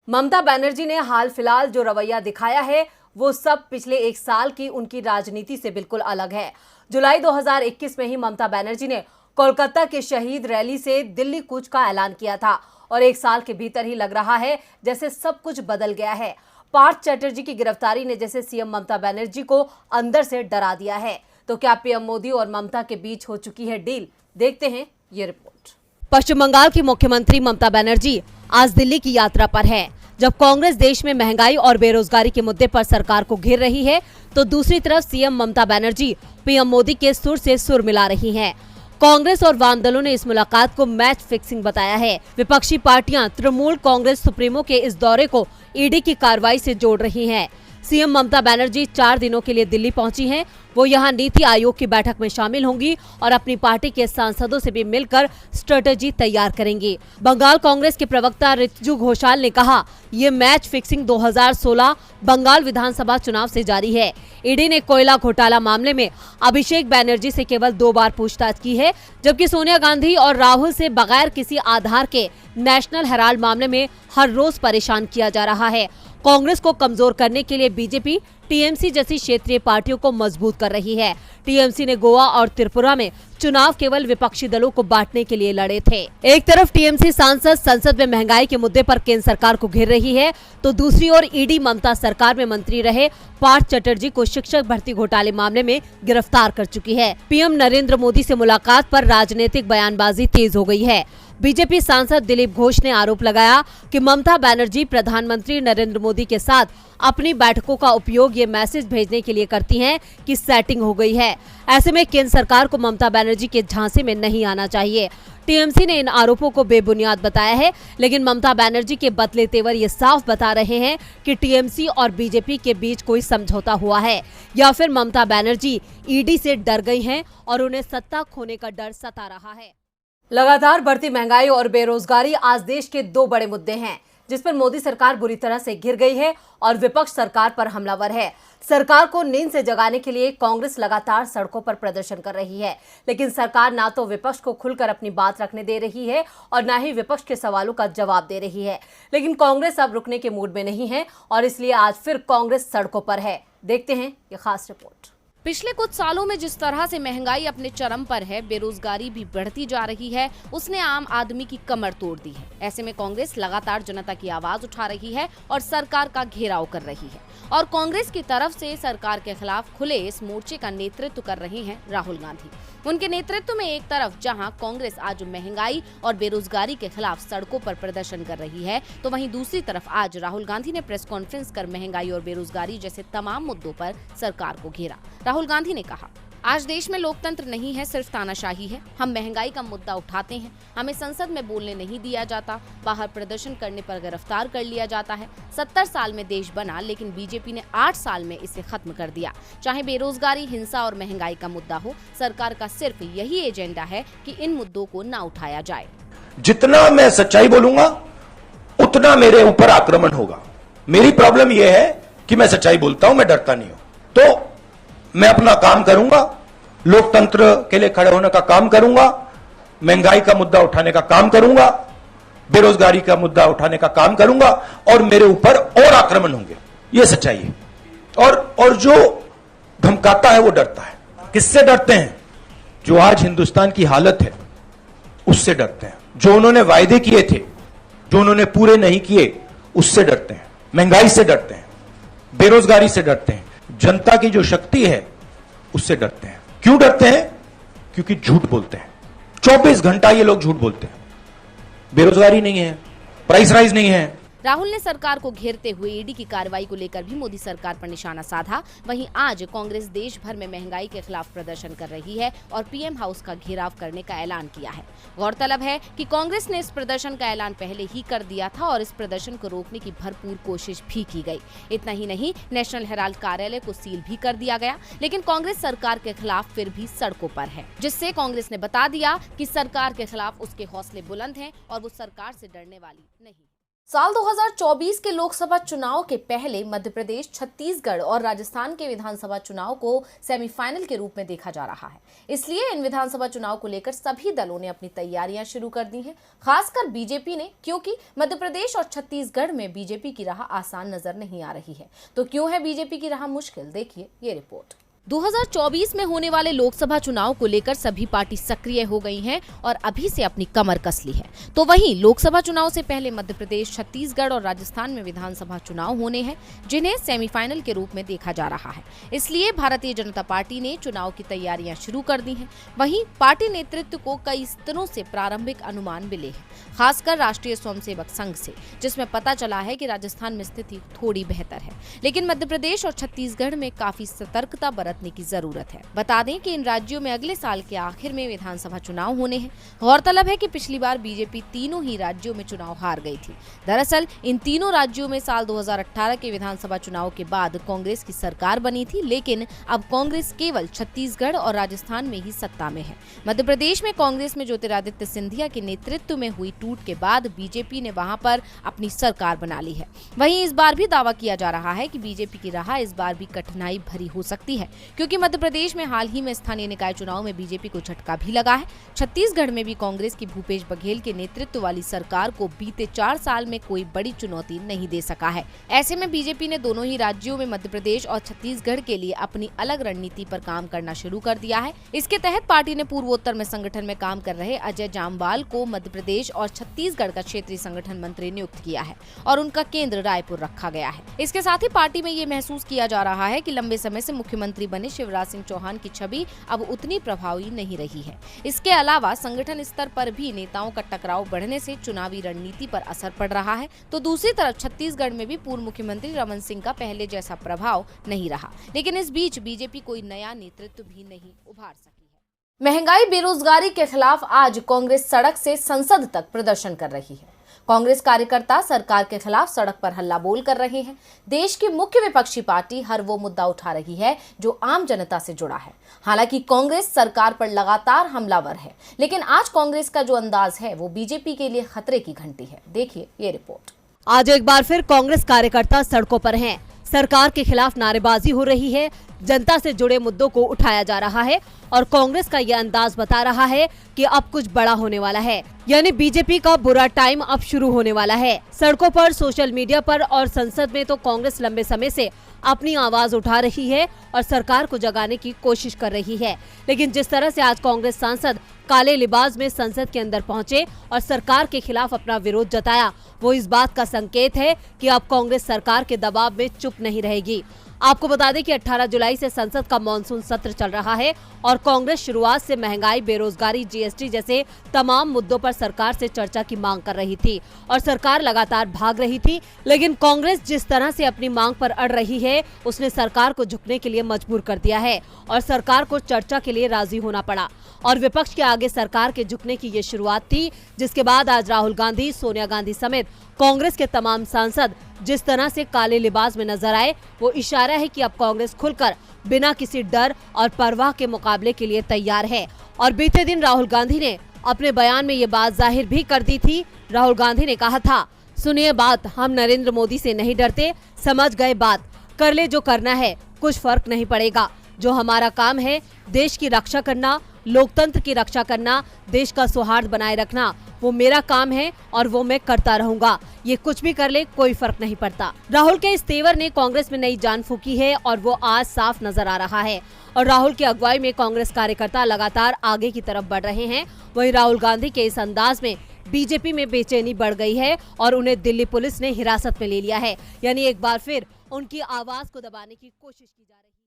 ममता बनर्जी ने हाल फिलहाल जो रवैया दिखाया है वो सब पिछले एक साल की उनकी राजनीति से बिल्कुल अलग है। जुलाई 2021 में ही ममता बनर्जी ने कोलकाता के शहीद रैली से दिल्ली कूच का ऐलान किया था और एक साल के भीतर ही लग रहा है जैसे सब कुछ बदल गया है। पार्थ चैटर्जी की गिरफ्तारी ने जैसे सीएम ममता बनर्जी को अंदर से डरा दिया है। तो क्या पीएम मोदी और ममता के बीच हो चुकी है डील? देखते हैं ये रिपोर्ट। पश्चिम बंगाल की मुख्यमंत्री ममता बनर्जी आज दिल्ली की यात्रा पर है। जब कांग्रेस देश में महंगाई और बेरोजगारी के मुद्दे पर सरकार को घेर रही है, तो दूसरी तरफ सीएम ममता बनर्जी पीएम मोदी के सुर से सुर मिला रही हैं। कांग्रेस और वाम दलों ने इस मुलाकात को मैच फिक्सिंग बताया है। विपक्षी पार्टियां तृणमूल कांग्रेस सुप्रीमो के इस दौरे को ईडी की कार्रवाई से जोड़ रही हैं। सीएम ममता बनर्जी 4 दिनों के लिए दिल्ली पहुंची हैं। वो यहां नीति आयोग की बैठक में शामिल होंगी और अपनी पार्टी के सांसदों से भी मिलकर स्ट्रेटेजी तैयार करेंगी। बंगाल कांग्रेस के प्रवक्ता ऋतुज घोषाल ने कहा, ये मैच फिक्सिंग 2016 बंगाल विधानसभा चुनाव से जारी है। ईडी ने कोयला घोटाला मामले में अभिषेक बनर्जी से केवल 2 बार पूछताछ की है, जबकि सोनिया गांधी और राहुल से बगैर किसी आधार के नेशनल हेराल्ड मामले में हर रोज परेशान किया जा रहा है। कांग्रेस को कमजोर करने के लिए बीजेपी टीएमसी जैसी क्षेत्रीय पार्टियों को मजबूत कर रही है। टीएमसी ने गोवा और त्रिपुरा में चुनाव केवल विपक्षी दलों को बांटने के लिए लड़े थे। एक तरफ टीएमसी सांसद संसद में महंगाई के मुद्दे पर केंद्र सरकार को घेर रही है, तो दूसरी ओर ईडी ममता सरकार में मंत्री रहे पार्थ चैटर्जी को शिक्षक भर्ती घोटाले मामले में गिरफ्तार कर चुकी है। पीएम नरेंद्र मोदी से मुलाकात पर राजनीतिक बयानबाजी तेज हो गई है। बीजेपी सांसद दिलीप घोष ने आरोप लगाया कि ममता बनर्जी प्रधानमंत्री नरेंद्र मोदी के साथ अपनी बैठकों का उपयोग ये मैसेज भेजने के लिए करती हैं कि सेटिंग हो गई है। ऐसे में केंद्र सरकार को ममता बनर्जी के झांसे में नहीं आना चाहिए। टीएमसी ने इन आरोपों को बेबुनियाद बताया है, लेकिन ममता बनर्जी के बदले तेवर ये साफ बता रहे हैं कि टीएमसी और बीजेपी के बीच कोई समझौता हुआ है या फिर ममता बनर्जी ईडी से डर गई हैं और उन्हें सत्ता खोने का डर सता रहा है। लगातार बढ़ती महंगाई और बेरोजगारी आज देश के 2 बड़े मुद्दे हैं, जिस पर मोदी सरकार बुरी तरह से घिर गई है और विपक्ष सरकार पर हमलावर है। सरकार को नींद से जगाने के लिए कांग्रेस लगातार सड़कों पर प्रदर्शन कर रही है, लेकिन सरकार ना तो विपक्ष को खुलकर अपनी बात रखने दे रही है और ना ही विपक्ष के सवालों का जवाब दे रही है। लेकिन कांग्रेस अब रुकने के मूड में नहीं है और इसलिए आज फिर कांग्रेस सड़कों पर है। देखते हैं ये खास रिपोर्ट। पिछले कुछ सालों में जिस तरह से महंगाई अपने चरम पर है, बेरोजगारी भी बढ़ती जा रही है, उसने आम आदमी की कमर तोड़ दी है। ऐसे में कांग्रेस लगातार जनता की आवाज उठा रही है और सरकार का घेराव कर रही है। और कांग्रेस की तरफ से सरकार के खिलाफ खुले इस मोर्चे का नेतृत्व कर रहे हैं राहुल गांधी। उनके नेतृत्व में एक तरफ जहां कांग्रेस आज महंगाई और बेरोजगारी के खिलाफ सड़कों पर प्रदर्शन कर रही है, तो वहीं दूसरी तरफ आज राहुल गांधी ने प्रेस कॉन्फ्रेंस कर महंगाई और बेरोजगारी जैसे तमाम मुद्दों पर सरकार को घेरा। राहुल गांधी ने कहा, आज देश में लोकतंत्र नहीं है, सिर्फ तानाशाही है। हम महंगाई का मुद्दा उठाते हैं, हमें संसद में बोलने नहीं दिया जाता, बाहर प्रदर्शन करने पर गिरफ्तार कर लिया जाता है। 70 साल में देश बना, लेकिन बीजेपी ने 8 साल में इसे खत्म कर दिया। चाहे बेरोजगारी, हिंसा और महंगाई का मुद्दा हो, सरकार का सिर्फ यही एजेंडा है कि इन मुद्दों को न उठाया जाए। जितना मैं सच्चाई बोलूंगा उतना मेरे ऊपर आक्रमण होगा। मेरी प्रॉब्लम यह है कि मैं सच्चाई बोलता हूं, मैं डरता नहीं हूं। तो मैं अपना काम करूंगा, लोकतंत्र के लिए खड़े होने का काम करूंगा, महंगाई का मुद्दा उठाने का काम करूंगा, बेरोजगारी का मुद्दा उठाने का काम करूंगा और मेरे ऊपर और आक्रमण होंगे। यह सच्चाई है। और जो धमकाता है वो डरता है। किससे डरते हैं? जो आज हिंदुस्तान की हालत है उससे डरते हैं। जो उन्होंने वायदे किए थे, जो उन्होंने पूरे नहीं किए, उससे डरते हैं। महंगाई से डरते हैं, बेरोजगारी से डरते हैं, जनता की जो शक्ति है उससे डरते हैं। क्यों डरते हैं? क्योंकि झूठ बोलते हैं। 24 घंटा ये लोग झूठ बोलते हैं। बेरोजगारी नहीं है, प्राइस राइज नहीं है। राहुल ने सरकार को घेरते हुए ईडी की कार्रवाई को लेकर भी मोदी सरकार पर निशाना साधा। वहीं आज कांग्रेस देश भर में महंगाई के खिलाफ प्रदर्शन कर रही है और पीएम हाउस का घेराव करने का ऐलान किया है। गौरतलब है कि कांग्रेस ने इस प्रदर्शन का ऐलान पहले ही कर दिया था और इस प्रदर्शन को रोकने की भरपूर कोशिश भी की गई। इतना ही नहीं, नेशनल हेराल्ड कार्यालय को सील भी कर दिया गया, लेकिन कांग्रेस सरकार के खिलाफ फिर भी सड़कों पर है, जिससे कांग्रेस ने बता दिया कि सरकार के खिलाफ उसके हौसले बुलंद हैं और वो सरकार से डरने वाली नहीं। साल 2024 के लोकसभा चुनाव के पहले मध्य प्रदेश, छत्तीसगढ़ और राजस्थान के विधानसभा चुनाव को सेमीफाइनल के रूप में देखा जा रहा है। इसलिए इन विधानसभा चुनाव को लेकर सभी दलों ने अपनी तैयारियां शुरू कर दी हैं, खासकर बीजेपी ने, क्योंकि मध्य प्रदेश और छत्तीसगढ़ में बीजेपी की राह आसान नजर नहीं आ रही है। तो क्यों है बीजेपी की राह मुश्किल, देखिए ये रिपोर्ट। 2024 में होने वाले लोकसभा चुनाव को लेकर सभी पार्टी सक्रिय हो गई हैं और अभी से अपनी कमर कस ली है। तो वहीं लोकसभा चुनाव से पहले मध्य प्रदेश, छत्तीसगढ़ और राजस्थान में विधानसभा चुनाव होने हैं, जिन्हें सेमीफाइनल के रूप में देखा जा रहा है। इसलिए भारतीय जनता पार्टी ने चुनाव की तैयारियां शुरू कर दी हैं। वहीं पार्टी नेतृत्व को कई स्तरों से प्रारंभिक अनुमान मिले हैं, खासकर राष्ट्रीय स्वयंसेवक संघ से, जिसमें पता चला है कि राजस्थान में स्थिति थोड़ी बेहतर है, लेकिन मध्य प्रदेश और छत्तीसगढ़ में काफी सतर्कता बरतने की जरूरत है। बता दें कि इन राज्यों में अगले साल के आखिर में विधानसभा चुनाव होने हैं। गौरतलब है कि पिछली बार बीजेपी तीनों ही राज्यों में चुनाव हार गई थी। दरअसल इन तीनों राज्यों में साल 2018 के विधानसभा चुनाव के बाद कांग्रेस की सरकार बनी थी, लेकिन अब कांग्रेस केवल छत्तीसगढ़ और राजस्थान में ही सत्ता में है। मध्य प्रदेश में कांग्रेस में ज्योतिरादित्य सिंधिया के नेतृत्व में हुई टूट के बाद बीजेपी ने वहां पर अपनी सरकार बना ली है। वहीं इस बार भी दावा किया जा रहा है कि बीजेपी की राह इस बार भी कठिनाई भरी हो सकती है, क्योंकि मध्य प्रदेश में हाल ही में स्थानीय निकाय चुनाव में बीजेपी को झटका भी लगा है। छत्तीसगढ़ में भी कांग्रेस की भूपेश बघेल के नेतृत्व वाली सरकार को बीते 4 साल में कोई बड़ी चुनौती नहीं दे सका है। ऐसे में बीजेपी ने दोनों ही राज्यों में मध्य प्रदेश और छत्तीसगढ़ के लिए अपनी अलग रणनीति पर काम करना शुरू कर दिया है। इसके तहत पार्टी ने पूर्वोत्तर में संगठन में काम कर रहे अजय जामवाल को मध्य प्रदेश और छत्तीसगढ़ का क्षेत्रीय संगठन मंत्री नियुक्त किया है और उनका केंद्र रायपुर रखा गया है। इसके साथ ही पार्टी में ये महसूस किया जा रहा है कि लंबे समय से मुख्यमंत्री बने शिवराज सिंह चौहान की छवि अब उतनी प्रभावी नहीं रही है। इसके अलावा संगठन स्तर पर भी नेताओं का टकराव बढ़ने से चुनावी रणनीति पर असर पड़ रहा है। तो दूसरी तरफ छत्तीसगढ़ में भी पूर्व मुख्यमंत्री रमन सिंह का पहले जैसा प्रभाव नहीं रहा, लेकिन इस बीच बीजेपी कोई नया नेतृत्व भी नहीं उभार सकी है। महंगाई, बेरोजगारी के खिलाफ आज कांग्रेस सड़क से संसद तक प्रदर्शन कर रही है। कांग्रेस कार्यकर्ता सरकार के खिलाफ सड़क पर हल्ला बोल कर रहे हैं। देश की मुख्य विपक्षी पार्टी हर वो मुद्दा उठा रही है जो आम जनता से जुड़ा है। हालांकि कांग्रेस सरकार पर लगातार हमलावर है, लेकिन आज कांग्रेस का जो अंदाज है वो बीजेपी के लिए खतरे की घंटी है। देखिए ये रिपोर्ट। आज एक बार फिर कांग्रेस कार्यकर्ता सड़कों पर हैं। सरकार के खिलाफ नारेबाजी हो रही है, जनता से जुड़े मुद्दों को उठाया जा रहा है और कांग्रेस का यह अंदाज बता रहा है कि अब कुछ बड़ा होने वाला है, यानी बीजेपी का बुरा टाइम अब शुरू होने वाला है। सड़कों पर, सोशल मीडिया पर और संसद में तो कांग्रेस लंबे समय से अपनी आवाज उठा रही है और सरकार को जगाने की कोशिश कर रही है, लेकिन जिस तरह से आज कांग्रेस सांसद काले लिबास में संसद के अंदर पहुंचे और सरकार के खिलाफ अपना विरोध जताया, वो इस बात का संकेत है कि अब कांग्रेस सरकार के दबाव में चुप नहीं रहेगी। आपको बता दें कि 18 जुलाई से संसद का मॉनसून सत्र चल रहा है और कांग्रेस शुरुआत से महंगाई, बेरोजगारी, जीएसटी जैसे तमाम मुद्दों पर सरकार से चर्चा की मांग कर रही थी और सरकार लगातार भाग रही थी। लेकिन कांग्रेस जिस तरह से अपनी मांग पर अड़ रही है, उसने सरकार को झुकने के लिए मजबूर कर दिया है और सरकार को चर्चा के लिए राजी होना पड़ा और विपक्ष के आगे सरकार के झुकने की ये शुरुआत थी, जिसके बाद आज राहुल गांधी, सोनिया गांधी समेत कांग्रेस के तमाम सांसद जिस तरह से काले लिबास में नजर आए, वो इशारा है कि अब कांग्रेस खुलकर बिना किसी डर और परवाह के मुकाबले के लिए तैयार है। और बीते दिन राहुल गांधी ने अपने बयान में ये बात जाहिर भी कर दी थी। राहुल गांधी ने कहा था, सुनिए बात, हम नरेंद्र मोदी से नहीं डरते, समझ गए बात, कर ले जो करना है, कुछ फर्क नहीं पड़ेगा। जो हमारा काम है देश की रक्षा करना, लोकतंत्र की रक्षा करना, देश का सौहार्द बनाए रखना, वो मेरा काम है और वो मैं करता रहूंगा। ये कुछ भी कर ले, कोई फर्क नहीं पड़ता। राहुल के इस तेवर ने कांग्रेस में नई जान फूंकी है और वो आज साफ नजर आ रहा है और राहुल की अगुवाई में कांग्रेस कार्यकर्ता लगातार आगे की तरफ बढ़ रहे हैं। वहीं राहुल गांधी के इस अंदाज में बीजेपी में बेचैनी बढ़ गई है और उन्हें दिल्ली पुलिस ने हिरासत में ले लिया है, यानी एक बार फिर उनकी आवाज को दबाने की कोशिश की जा रही है।